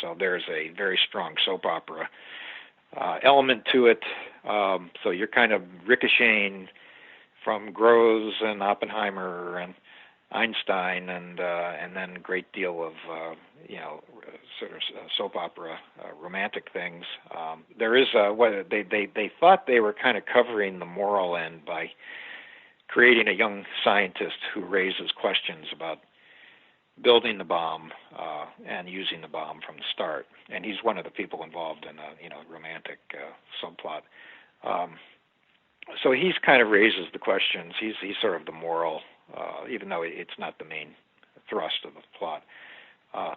So there's a very strong soap opera element to it. So you're kind of ricocheting from Groves and Oppenheimer and Einstein, and then a great deal of sort of soap opera romantic things. There is what they thought they were kind of covering the moral end by creating a young scientist who raises questions about building the bomb and using the bomb from the start, and he's one of the people involved in a romantic subplot. So he's kind of raises the questions. He's sort of the moral, even though it's not the main thrust of the plot.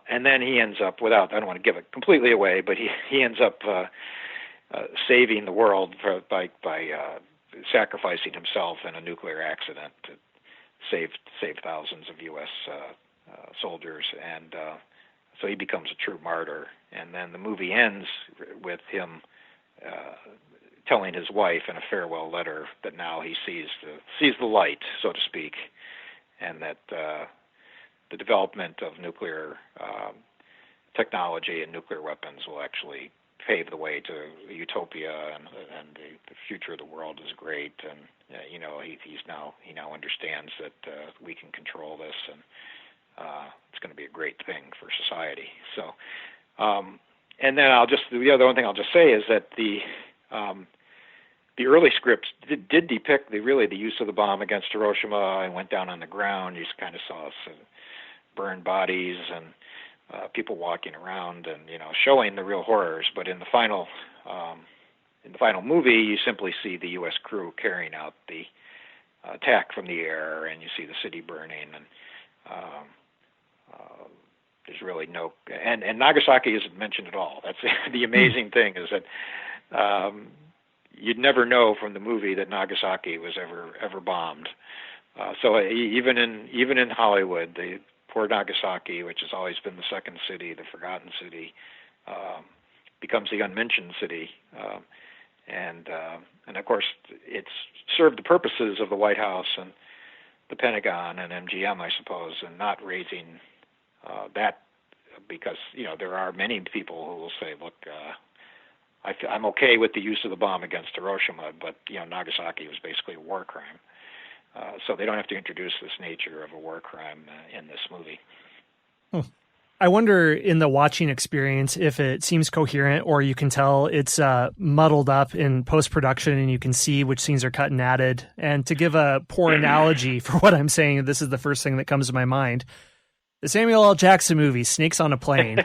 And then he ends up, I don't want to give it completely away, but he ends up saving the world by sacrificing himself in a nuclear accident to save thousands of U.S. Soldiers, and so he becomes a true martyr. And then the movie ends with him telling his wife in a farewell letter that now he sees the light, so to speak, and that the development of nuclear technology and nuclear weapons will actually pave the way to utopia, and the future of the world is great. And he now understands that we can control this, and it's going to be a great thing for society. So, and then the other one thing I'll just say is that the early scripts did depict the use of the bomb against Hiroshima, and went down on the ground. You just kind of saw some burned bodies and people walking around, and showing the real horrors. But in the final movie, you simply see the U.S. crew carrying out the attack from the air, and you see the city burning, and there's really no, and Nagasaki isn't mentioned at all. That's the amazing thing, is that you'd never know from the movie that Nagasaki was ever bombed. So even in Hollywood, the poor Nagasaki, which has always been the second city, the forgotten city, becomes the unmentioned city, and of course it's served the purposes of the White House and the Pentagon and MGM, I suppose, and not raising that, because there are many people who will say, look, I'm okay with the use of the bomb against Hiroshima, but Nagasaki was basically a war crime. So they don't have to introduce this nature of a war crime in this movie. I wonder in the watching experience if it seems coherent, or you can tell it's muddled up in post-production and you can see which scenes are cut and added. And to give a poor analogy for what I'm saying, this is the first thing that comes to my mind. The Samuel L. Jackson movie, Snakes on a Plane.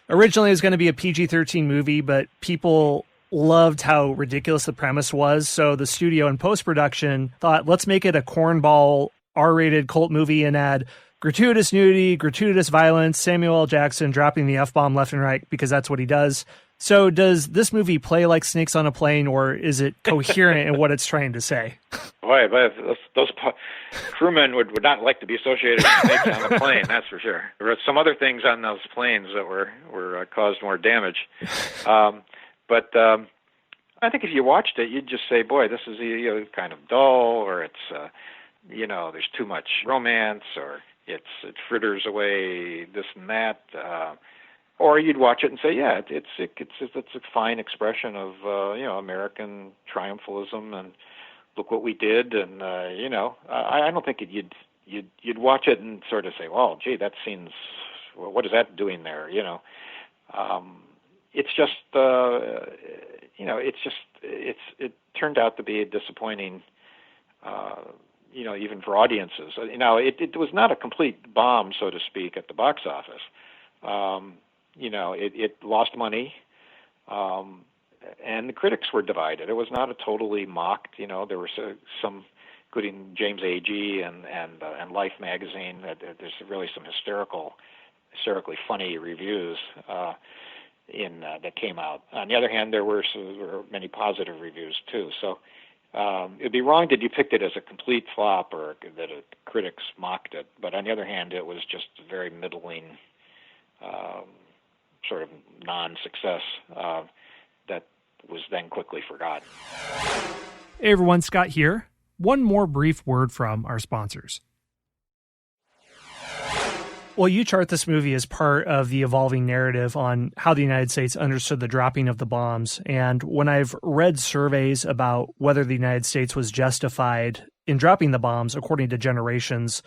Originally it was going to be a PG-13 movie, but people loved how ridiculous the premise was. So the studio in post-production thought, let's make it a cornball R-rated cult movie and add gratuitous nudity, gratuitous violence, Samuel L. Jackson dropping the F-bomb left and right, because that's what he does. So does this movie play like Snakes on a Plane, or is it coherent in what it's trying to say? Boy, those crewmen would not like to be associated with snakes on a plane, that's for sure. There were some other things on those planes that were caused more damage. But I think if you watched it, you'd just say, boy, this is kind of dull, or it's, there's too much romance, or it fritters away this and that. Or you'd watch it and say, yeah, it's a fine expression of American triumphalism, and look what we did, and I don't think you'd watch it and sort of say, well, gee, that seems, what is that doing there? It's just it turned out to be a disappointing, even for audiences. It was not a complete bomb, so to speak, at the box office. It lost money, and the critics were divided. It was not a totally mocked. There were some, including James Agee and Life magazine. There's really some hysterically funny reviews that came out. On the other hand, there were many positive reviews too. So it'd be wrong to depict it as a complete flop, or that critics mocked it. But on the other hand, it was just a very middling, sort of non-success that was then quickly forgotten. Hey everyone, Scott here. One more brief word from our sponsors. Well, you chart this movie as part of the evolving narrative on how the United States understood the dropping of the bombs. And when I've read surveys about whether the United States was justified in dropping the bombs according to generations,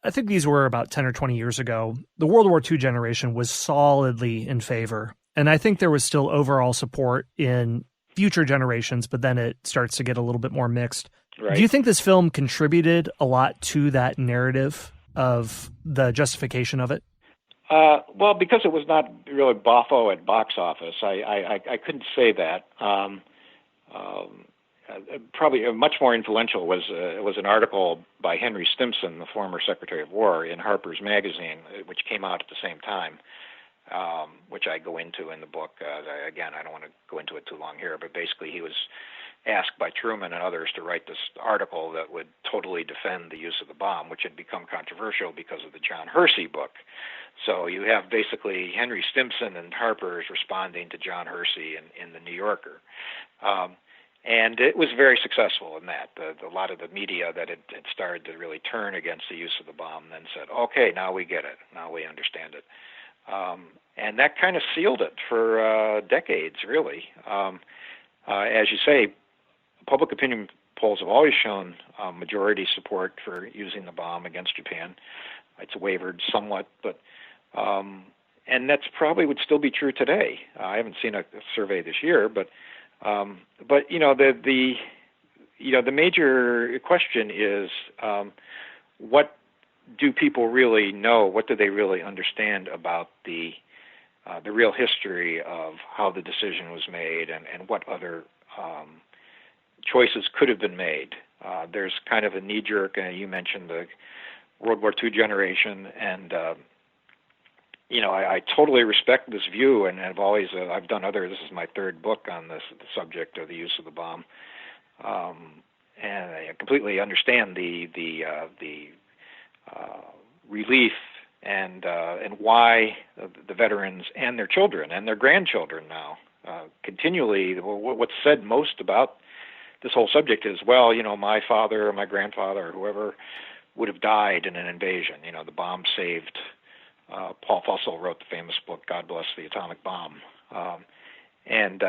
I think these were about 10 or 20 years ago, the World War II generation was solidly in favor. And I think there was still overall support in future generations, but then it starts to get a little bit more mixed. Right. Do you think this film contributed a lot to that narrative of the justification of it? Well, because it was not really boffo at box office, I couldn't say that. Probably much more influential was an article by Henry Stimson, the former Secretary of War, in Harper's Magazine, which came out at the same time, which I go into in the book. Again, I don't want to go into it too long here, but basically he was asked by Truman and others to write this article that would totally defend the use of the bomb, which had become controversial because of the John Hersey book. So you have basically Henry Stimson and Harper's responding to John Hersey in the New Yorker. And it was very successful in that. A lot of the media that had started to really turn against the use of the bomb then said, okay, now we get it. Now we understand it. And that kind of sealed it for decades, really. As you say, public opinion polls have always shown majority support for using the bomb against Japan. It's wavered somewhat, but and that's probably would still be true today. I haven't seen a survey this year, but you know the major question is what do people really know? What do they really understand about the real history of how the decision was made and what other choices could have been made? There's kind of a knee-jerk, you mentioned the World War II generation, and I totally respect this view, and I've always I've done other. This is my third book on the subject of the use of the bomb, and I completely understand the relief and why the veterans and their children and their grandchildren now continually. What's said most about this whole subject is, well, my father or my grandfather or whoever would have died in an invasion. The bomb saved. Paul Fussell wrote the famous book "God Bless the Atomic Bomb," and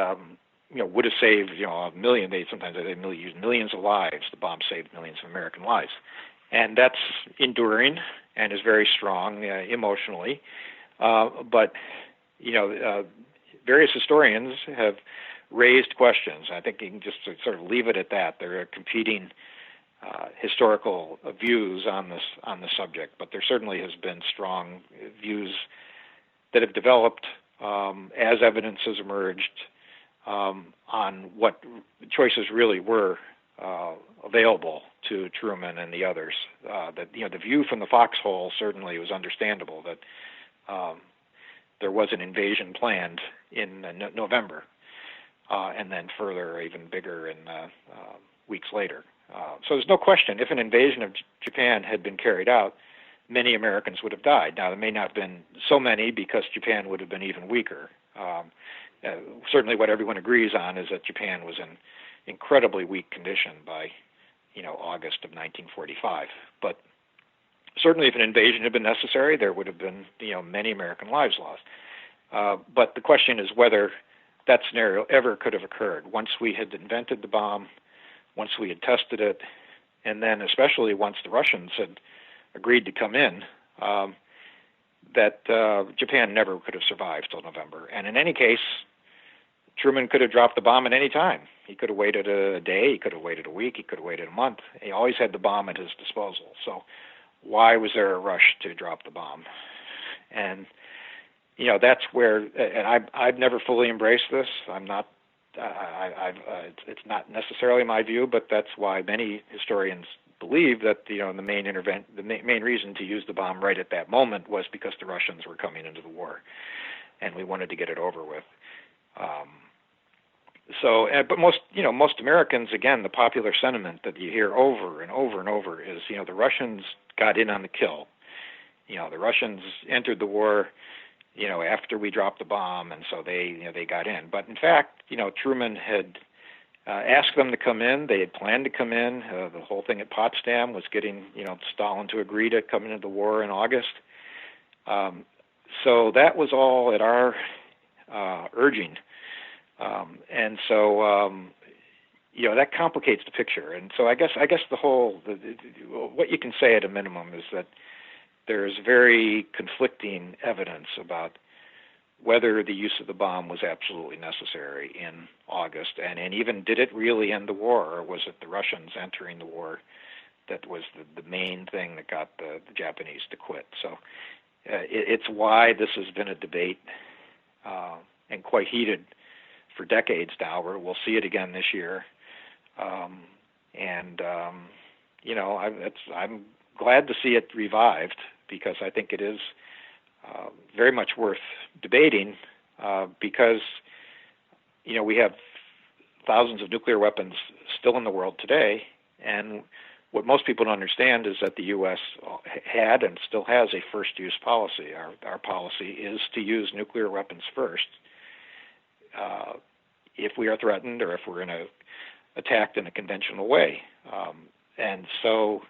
would have saved a million. Sometimes they use millions of lives. The bomb saved millions of American lives, and that's enduring and is very strong emotionally. But various historians have raised questions. I think you can just sort of leave it at that. There are competing historical views on the subject, but there certainly has been strong views that have developed as evidence has emerged on what choices really were available to Truman and the others. That the view from the foxhole certainly was understandable that there was an invasion planned in November, and then further, even bigger in weeks later. So there's no question, if an invasion of Japan had been carried out, many Americans would have died. Now, there may not have been so many because Japan would have been even weaker. Certainly what everyone agrees on is that Japan was in incredibly weak condition by, August of 1945. But certainly if an invasion had been necessary, there would have been, many American lives lost. But the question is whether that scenario ever could have occurred once we had invented the bomb, once we had tested it, and then especially once the Russians had agreed to come in, that Japan never could have survived till November. And in any case, Truman could have dropped the bomb at any time. He could have waited a day, he could have waited a week, he could have waited a month. He always had the bomb at his disposal. So why was there a rush to drop the bomb? And, that's where, and I've never fully embraced this. I'm not, it's not necessarily my view, but that's why many historians believe that the main reason to use the bomb right at that moment was because the Russians were coming into the war, and we wanted to get it over with. But most Americans, again, the popular sentiment that you hear over and over and over is, the Russians got in on the kill. The Russians entered the war, after we dropped the bomb, and so they got in. But in fact, Truman had asked them to come in. They had planned to come in. The whole thing at Potsdam was getting, Stalin to agree to come into the war in August. So that was all at our urging. And so, that complicates the picture. And so I guess what you can say at a minimum is that there is very conflicting evidence about whether the use of the bomb was absolutely necessary in August, and even did it really end the war, or was it the Russians entering the war that was the main thing that got the Japanese to quit? So it's why this has been a debate, and quite heated for decades now. We'll see it again this year. I'm glad to see it revived, because I think it is very much worth debating, because we have thousands of nuclear weapons still in the world today, and what most people don't understand is that the U.S. had and still has a first-use policy. Our policy is to use nuclear weapons first if we are threatened or if we're attacked in a conventional way. And so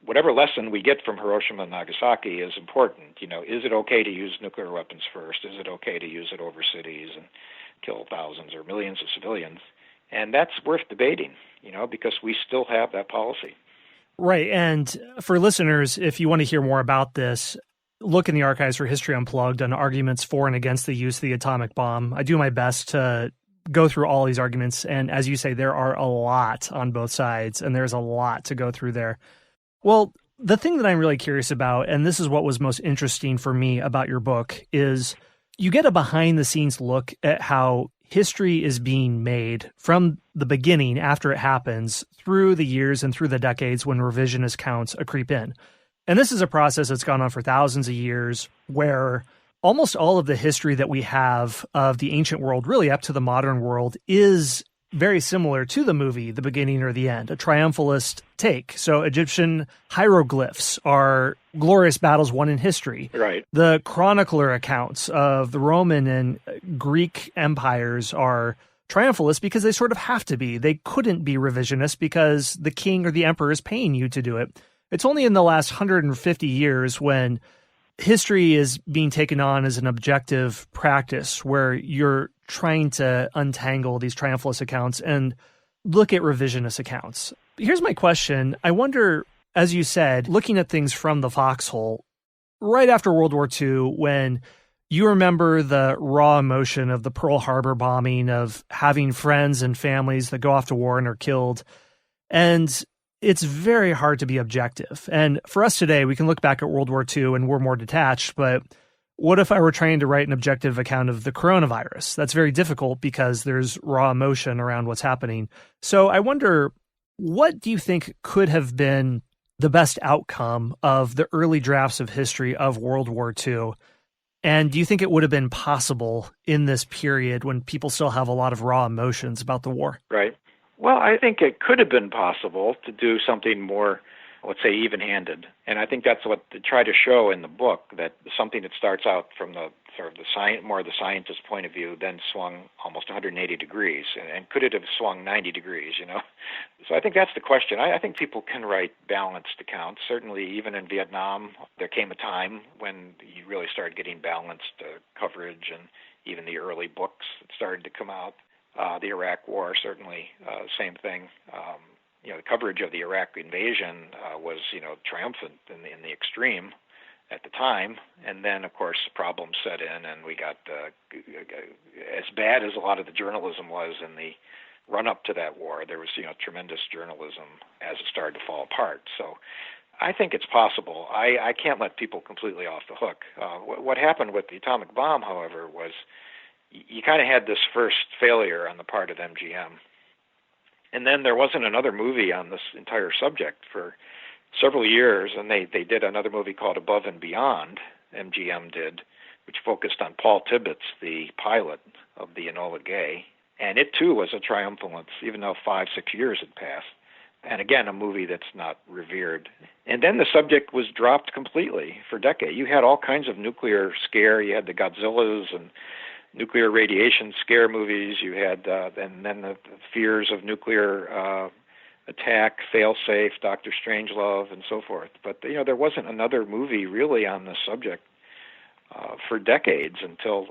whatever lesson we get from Hiroshima and Nagasaki is important. Is it okay to use nuclear weapons first? Is it okay to use it over cities and kill thousands or millions of civilians? And that's worth debating, because we still have that policy. Right. And for listeners, if you want to hear more about this, look in the archives for History Unplugged on arguments for and against the use of the atomic bomb. I do my best to go through all these arguments. And as you say, there are a lot on both sides, and there's a lot to go through there. Well, the thing that I'm really curious about, and this is what was most interesting for me about your book, is you get a behind-the-scenes look at how history is being made from the beginning, after it happens, through the years and through the decades when revisionist counts creep in. And this is a process that's gone on for thousands of years, where almost all of the history that we have of the ancient world, really up to the modern world, is very similar to the movie The Beginning or the End, a triumphalist take. So Egyptian hieroglyphs are glorious battles won in history. Right. The chronicler accounts of the Roman and Greek empires are triumphalist because they sort of have to be. They couldn't be revisionist because the king or the emperor is paying you to do it. It's only in the last 150 years when history is being taken on as an objective practice, where you're trying to untangle these triumphalist accounts and look at revisionist accounts. Here's my question. I wonder, as you said, looking at things from the foxhole, right after World War II, when you remember the raw emotion of the Pearl Harbor bombing, of having friends and families that go off to war and are killed, and it's very hard to be objective. And for us today, we can look back at World War II and we're more detached, but what if I were trying to write an objective account of the coronavirus? That's very difficult because there's raw emotion around what's happening. So I wonder, what do you think could have been the best outcome of the early drafts of history of World War II? And do you think it would have been possible in this period when people still have a lot of raw emotions about the war? Right. Well, I think it could have been possible to do something more, let's say, even-handed. And I think that's what they try to show in the book, that something that starts out from the sort of the scientist point of view, then swung almost 180 degrees. And could it have swung 90 degrees, So I think that's the question. I think people can write balanced accounts. Certainly, even in Vietnam, there came a time when you really started getting balanced coverage, and even the early books that started to come out. The Iraq War, certainly, same thing. The coverage of the Iraq invasion was, triumphant in the extreme at the time. And then, of course, problems set in, and we got as bad as a lot of the journalism was in the run-up to that war. There was, tremendous journalism as it started to fall apart. So I think it's possible. I can't let people completely off the hook. What happened with the atomic bomb, however, was you kind of had this first failure on the part of MGM. And then there wasn't another movie on this entire subject for several years, and they did another movie called Above and Beyond, MGM did, which focused on Paul Tibbets, the pilot of the Enola Gay. And it, too, was a triumphant, even though 5-6 years had passed. And again, a movie that's not revered. And then the subject was dropped completely for decades. You had all kinds of nuclear scare. You had the Godzillas and nuclear radiation scare movies. You had, and then the fears of nuclear Attack, Failsafe, Doctor Strangelove, and so forth. But there wasn't another movie really on the subject for decades until